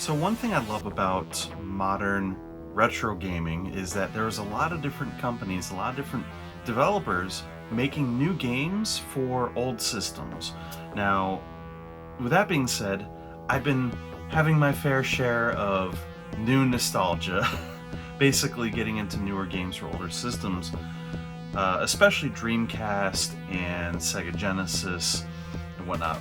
So one thing I love about modern retro gaming is that there's a lot of different companies, a lot of different developers making new games for old systems. Now, with that being said, I've been having my fair share of new nostalgia, basically getting into newer games for older systems, especially Dreamcast and Sega Genesis and whatnot.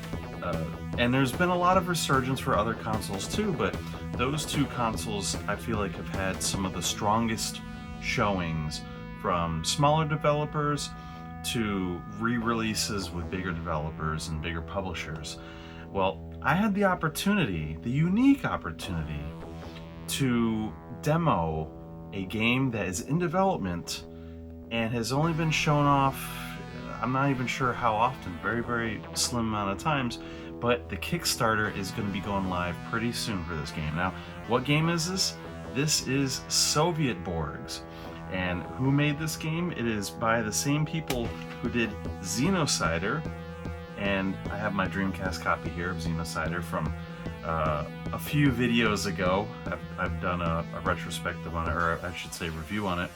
And there's been a lot of resurgence for other consoles too, but those two consoles I feel like have had some of the strongest showings from smaller developers to re-releases with bigger developers and bigger publishers. Well, I had the opportunity, the unique opportunity, to demo a game that is in development and has only been shown off, I'm not even sure how often, very, very slim amount of times, but the Kickstarter is going to be going live pretty soon for this game. Now, what game is this? This is Sovietborgs. And who made this game? It is by the same people who did Xenocider, and I have my Dreamcast copy here of Xenocider from a few videos ago. I've done a retrospective on it, or I should say review on it.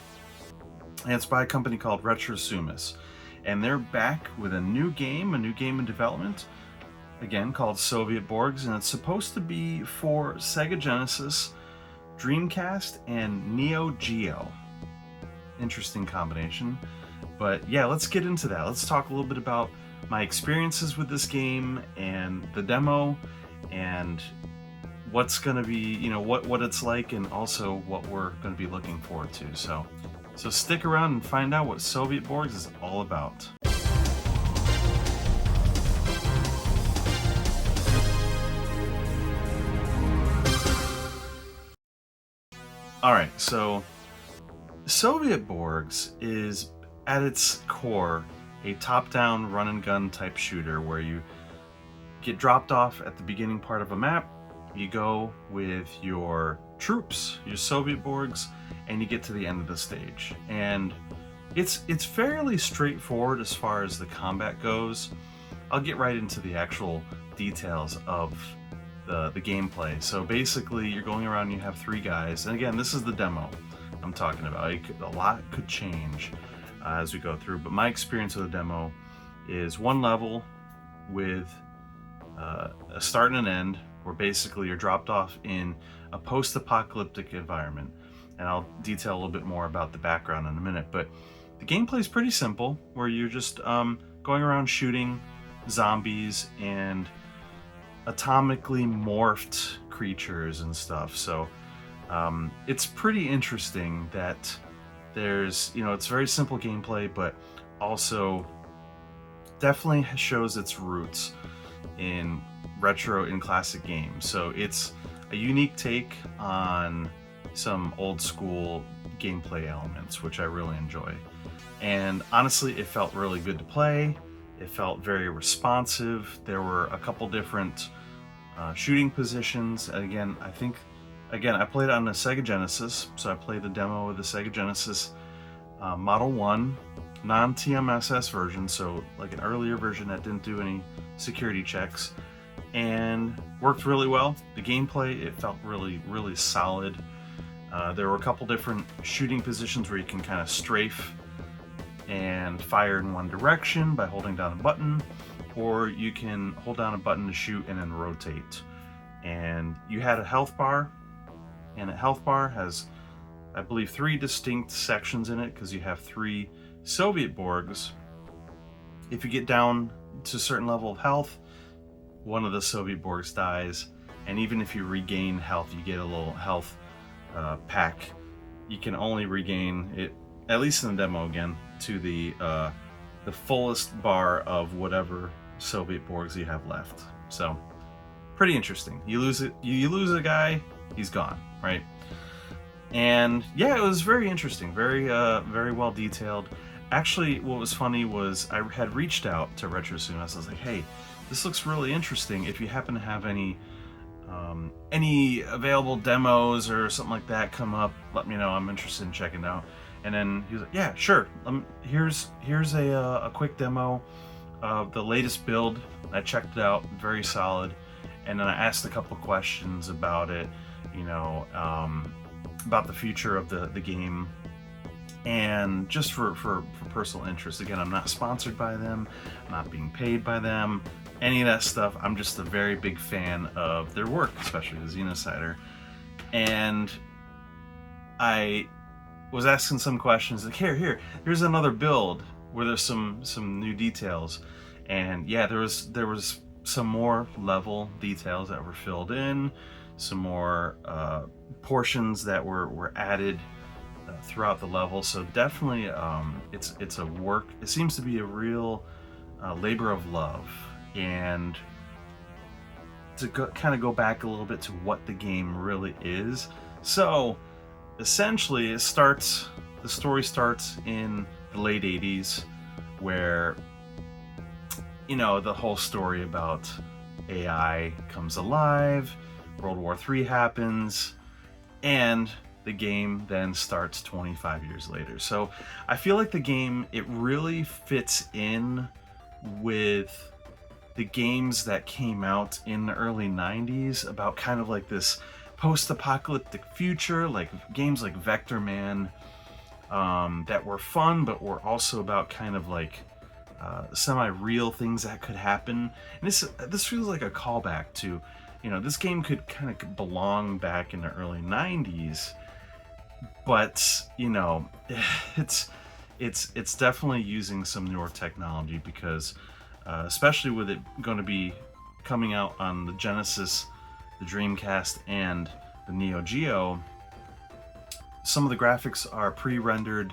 And it's by a company called Retro Sumus. And they're back with a new game in development, again called Sovietborgs, and it's supposed to be for Sega Genesis, Dreamcast, and Neo Geo. Interesting combination. But yeah, let's get into that. Let's talk a little bit about my experiences with this game and the demo and what's going to be, you know, what it's like, and also what we're going to be looking forward to. So stick around and find out what Sovietborgs is all about. Alright, so Sovietborgs is at its core a top-down run-and-gun type shooter where you get dropped off at the beginning part of a map, you go with your troops, your Sovietborgs, and you get to the end of the stage. And it's fairly straightforward as far as the combat goes. I'll get right into the actual details of the gameplay. So basically, you're going around, you have three guys, and again, this is the demo I'm talking about. A lot could change as we go through, but my experience with the demo is one level with a start and an end, where basically you're dropped off in a post-apocalyptic environment. And I'll detail a little bit more about the background in a minute, but the gameplay is pretty simple, where you're just going around shooting zombies and atomically morphed creatures and stuff. So it's pretty interesting that there's, you know, it's very simple gameplay, but also definitely shows its roots in retro and classic games. So it's a unique take on some old school gameplay elements, which I really enjoy. And honestly, it felt really good to play. It felt very responsive. There were a couple different shooting positions. And again, I played on the Sega Genesis, so I played the demo with the Sega Genesis Model 1 non-TMSS version, so like an earlier version that didn't do any security checks, and worked really well. The gameplay, it felt really, really solid. There were a couple different shooting positions where you can kind of strafe and fire in one direction by holding down a button, or you can hold down a button to shoot and then rotate. And you had a health bar, and a health bar has, I believe, 3 distinct sections in it, because you have 3 Sovietborgs. If you get down to a certain level of health, one of the Sovietborgs dies, and even if you regain health, you get a little health pack. You can only regain it, at least in the demo again, to the fullest bar of whatever Sovietborgs you have left. So pretty interesting. You lose a guy, he's gone, right? And yeah, it was very interesting, very well detailed. Actually, what was funny was I had reached out to Retro Sumus. I was like, hey, this looks really interesting. If you happen to have any available demos or something like that come up, let me know. I'm interested in checking it out. And then he was like, yeah, sure. Here's a quick demo of the latest build. I checked it out, very solid. and then I asked a couple questions about it, you know, about the future of the game, and just for personal interest. Again, I'm not sponsored by them, I'm not being paid by them, any of that stuff. I'm just a very big fan of their work, especially the Xenocider. And I was asking some questions like, here's another build where there's some new details. And yeah, there was some more level details that were filled in, some more portions that were added throughout the level. So definitely, it's a work. It seems to be a real labor of love. And to kind of go back a little bit to what the game really is. So essentially, the story starts in the late 80s, where, you know, the whole story about AI comes alive, World War III happens, and the game then starts 25 years later. So I feel like the game, it really fits in with the games that came out in the early 90s about kind of like this post-apocalyptic future, like games like Vector Man, that were fun, but were also about kind of like semi-real things that could happen. And this feels like a callback to, you know, this game could kind of belong back in the early 90s, but, you know, it's definitely using some newer technology, because especially with it going to be coming out on the Genesis, the Dreamcast, and the Neo Geo, some of the graphics are pre-rendered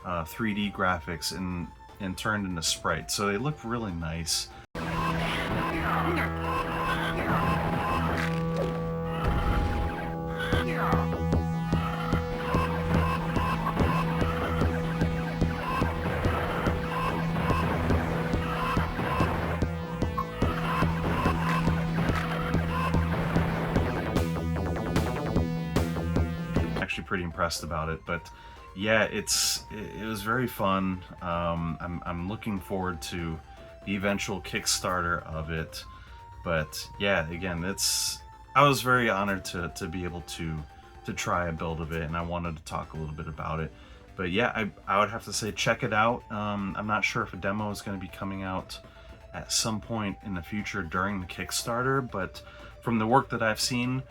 3D graphics and turned into sprites, so they look really nice. Pretty impressed about it, but yeah, it was very fun. I'm looking forward to the eventual Kickstarter of it, but yeah, again, I was very honored to be able to try a build of it, and I wanted to talk a little bit about it. But yeah, I would have to say check it out. I'm not sure if a demo is going to be coming out at some point in the future during the Kickstarter, but from the work that I've seen,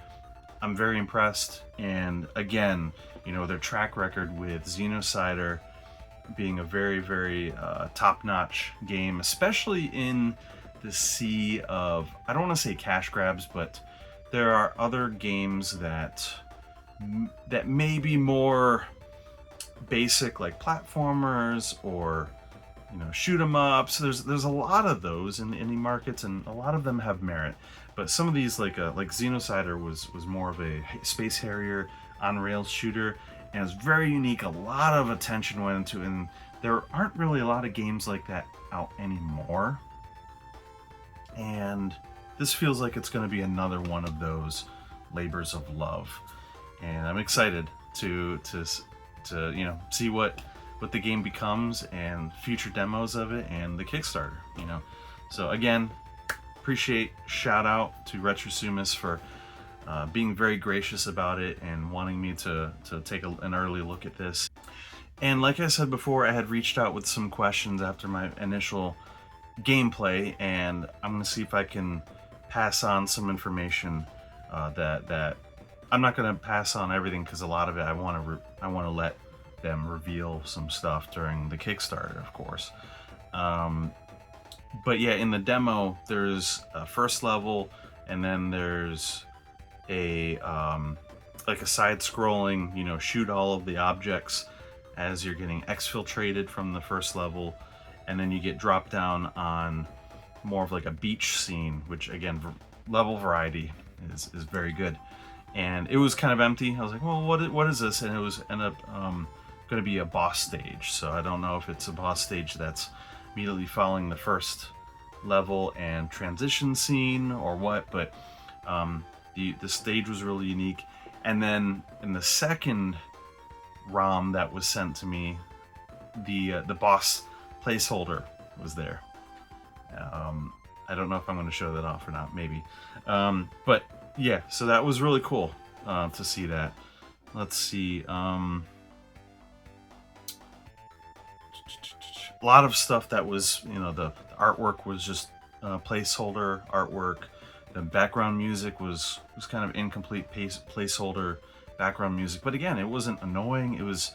I'm very impressed. And again, you know, their track record with Xenocider being a very, very top-notch game, especially in the sea of, I don't want to say cash grabs, but there are other games that may be more basic, like platformers or, you know, shoot 'em ups. There's a lot of those in the indie markets, and a lot of them have merit. But some of these, like Xenocider was more of a Space Harrier on rails shooter, and it's very unique. A lot of attention went into it, and there aren't really a lot of games like that out anymore. And this feels like it's going to be another one of those labors of love, and I'm excited to you know, see what the game becomes, and future demos of it, and the Kickstarter, you know. So again, shout out to Retro Sumus for being very gracious about it and wanting me to take an early look at this. And like I said before, I had reached out with some questions after my initial gameplay, and I'm going to see if I can pass on some information that I'm not going to pass on everything, because a lot of it I want to let them reveal some stuff during the Kickstarter, of course. But yeah, in the demo, there's a first level, and then there's a like a side-scrolling, you know, shoot all of the objects as you're getting exfiltrated from the first level, and then you get dropped down on more of like a beach scene, which again, level variety is very good. And it was kind of empty. I was like, well, what is this? And it was ended up going to be a boss stage. So I don't know if it's a boss stage that's immediately following the first level and transition scene or what, but the stage was really unique. And then in the second ROM that was sent to me, the boss placeholder was there. I don't know if I'm going to show that off or not, maybe. But yeah, so that was really cool to see that. Let's see. A lot of stuff that was, the artwork was just placeholder artwork. The background music was kind of incomplete placeholder background music. But again, it wasn't annoying. It was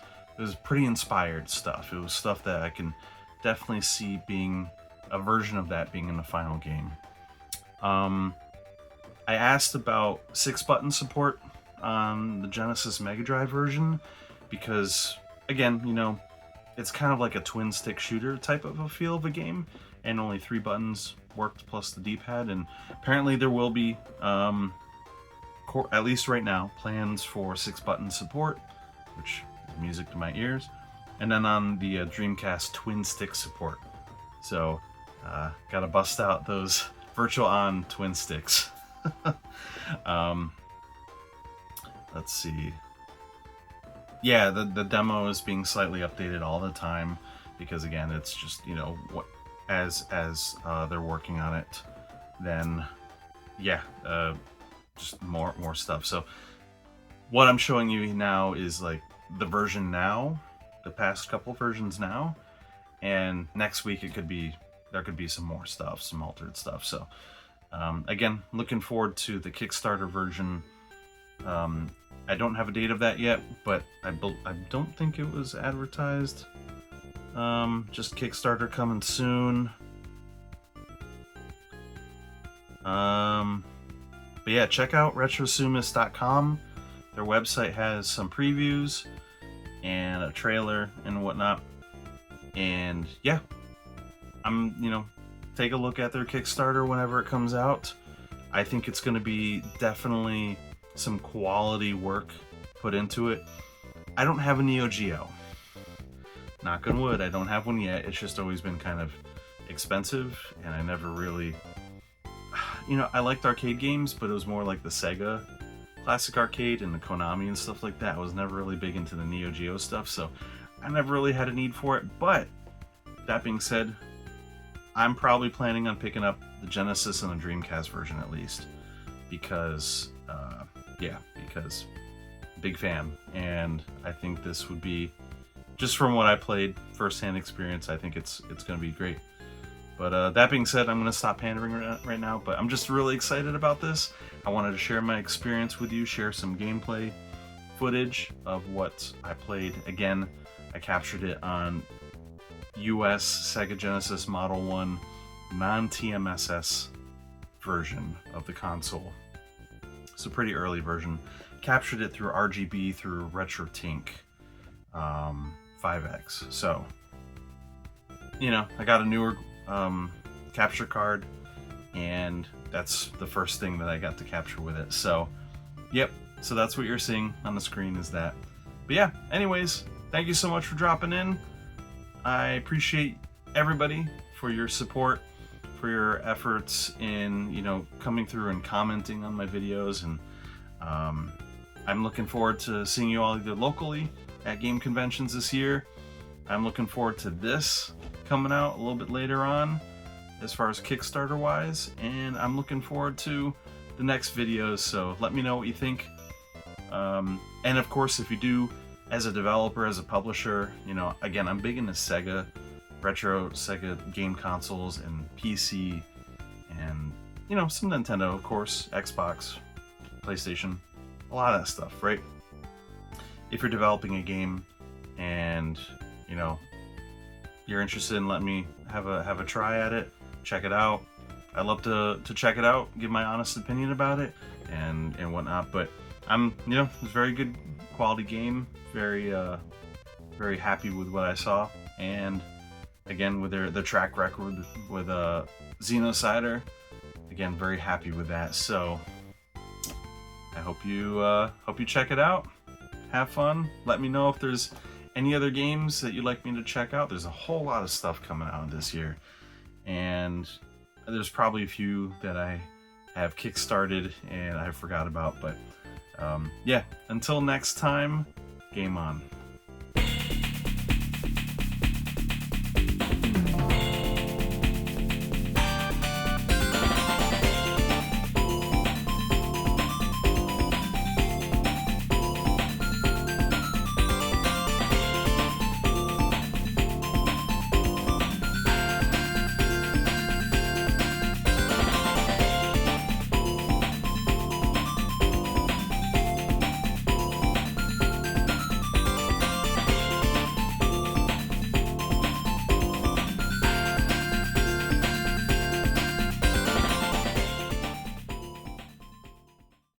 pretty inspired stuff. It was stuff that I can definitely see being a version of that being in the final game. I asked about 6-button support on the Genesis Mega Drive version because, again, it's kind of like a twin stick shooter type of a feel of a game, and only 3 buttons worked plus the D-pad. And apparently there will be, at least right now, plans for 6-button support, which is music to my ears. And then on the Dreamcast twin stick support. So gotta bust out those Virtual On twin sticks. Let's see. Yeah, the demo is being slightly updated all the time because, again, it's just, what as they're working on it, then yeah, just more stuff. So what I'm showing you now is like the version now, the past couple versions now, and next week there could be some more stuff, some altered stuff. So again, looking forward to the Kickstarter version. I don't have a date of that yet, but I don't think it was advertised. Just Kickstarter coming soon. But yeah, check out retrosumus.com. Their website has some previews and a trailer and whatnot. And yeah, take a look at their Kickstarter whenever it comes out. I think it's going to be definitely some quality work put into it. I don't have a Neo Geo. Knock on wood, I don't have one yet. It's just always been kind of expensive, and I never really... I liked arcade games, but it was more like the Sega Classic Arcade and the Konami and stuff like that. I was never really big into the Neo Geo stuff, so I never really had a need for it. But, that being said, I'm probably planning on picking up the Genesis and the Dreamcast version at least. Because, because big fan. And I think this would be, just from what I played, first-hand experience, I think it's going to be great. But that being said, I'm going to stop pandering right now, but I'm just really excited about this. I wanted to share my experience with you, share some gameplay footage of what I played. Again, I captured it on US Sega Genesis Model 1 non-TMSS version of the console. It's a pretty early version. Captured it through RGB through RetroTink 5X. So, I got a newer capture card, and that's the first thing that I got to capture with it. So, yep. So that's what you're seeing on the screen is that. But yeah, anyways, thank you so much for dropping in. I appreciate everybody for your support, for your efforts in, coming through and commenting on my videos. And I'm looking forward to seeing you all either locally at game conventions this year. I'm looking forward to this coming out a little bit later on as far as Kickstarter wise, and I'm looking forward to the next videos, so let me know what you think. And of course, if you do, as a developer, as a publisher, again, I'm big into Sega, retro Sega game consoles and PC, and some Nintendo, of course, Xbox, PlayStation, a lot of that stuff, right? If you're developing a game and you're interested in letting me have a try at it, check it out. I'd love to check it out, give my honest opinion about it and whatnot. But I'm it's a very good quality game, very very happy with what I saw, and again with their track record with Xenocider, again very happy with that. So I hope you check it out, have fun. Let me know if there's any other games that you'd like me to check out. There's a whole lot of stuff coming out this year, and there's probably a few that I have kickstarted and I forgot about. But yeah, until next time, game on.